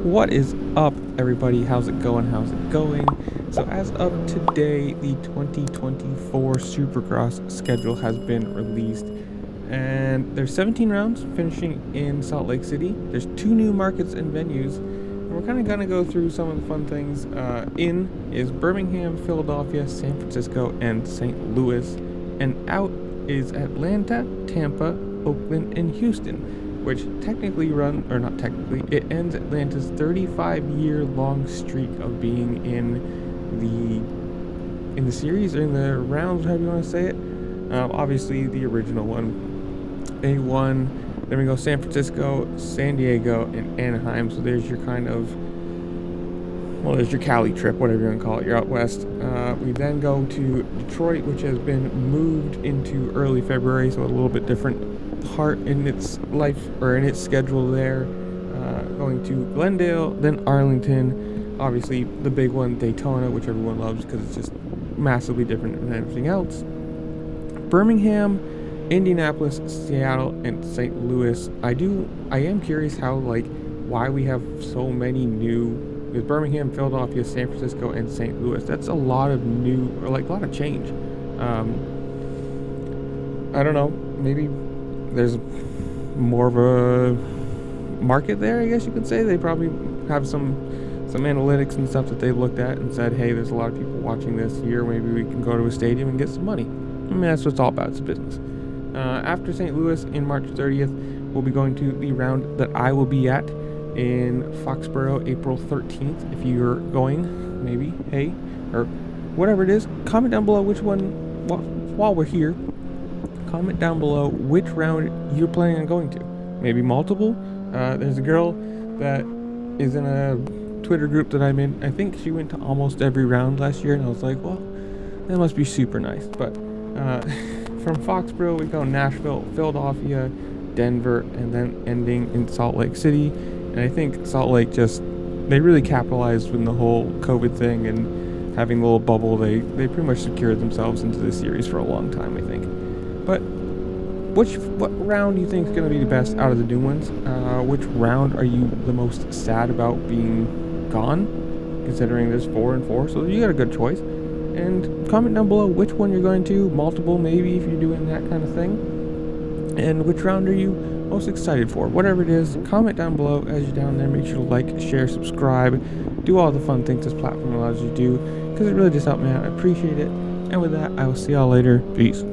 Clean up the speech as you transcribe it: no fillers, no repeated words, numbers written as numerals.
What is up, everybody? How's it going? So as of today, the 2024 Supercross schedule has been released, and there's 17 rounds finishing in Salt Lake City. There's 2 new markets and venues, and we're kind of gonna go through some of the fun things. In is Birmingham, Philadelphia, San Francisco, and St. Louis, and out is Atlanta, Tampa, Oakland, and Houston, which technically it ends Atlanta's 35-year-long streak of being in the series, or in the rounds, however you want to say it. Obviously, the original one, A1. Then we go San Francisco, San Diego, and Anaheim. So there's your there's your Cali trip, whatever you want to call it. You're out west. We then go to Detroit, which has been moved into early February, so a little bit different part in its life, or in its schedule there. Going to Glendale, then Arlington, obviously the big one, Daytona, which everyone loves because it's just massively different than everything else. Birmingham, Indianapolis, Seattle, and St. Louis. I am curious why we have so many new, with Birmingham, Philadelphia, San Francisco, and St. Louis. That's a lot of new, or a lot of change. I don't know, maybe there's more of a market there, I guess you could say. They probably have some analytics and stuff that they've looked at and said, hey, there's a lot of people watching this here, maybe we can go to a stadium and get some money. I mean, that's what it's all about. It's business. After St. Louis, in March 30th, we'll be going to the round that I will be at in Foxborough, April 13th. If you're going, maybe, hey, or whatever it is, comment down below which one, while we're here, comment down below which round you're planning on going to. Maybe multiple. There's a girl that is in a Twitter group that I'm in. I think she went to almost every round last year, and I was like, well, that must be super nice. But from Foxborough, we go Nashville, Philadelphia, Denver, and then ending in Salt Lake City. And I think Salt Lake they really capitalized with the whole COVID thing and having a little bubble. They pretty much secured themselves into this series for a long time, I think. But what round do you think is going to be the best out of the new ones? Which round are you the most sad about being gone, considering there's 4 and 4? So you got a good choice. And comment down below which one you're going to, multiple maybe if you're doing that kind of thing. And which round are you most excited for? Whatever it is, comment down below as you're down there. Make sure to like, share, subscribe, do all the fun things this platform allows you to do, because it really just helps me out. I appreciate it. And with that, I will see y'all later. Peace.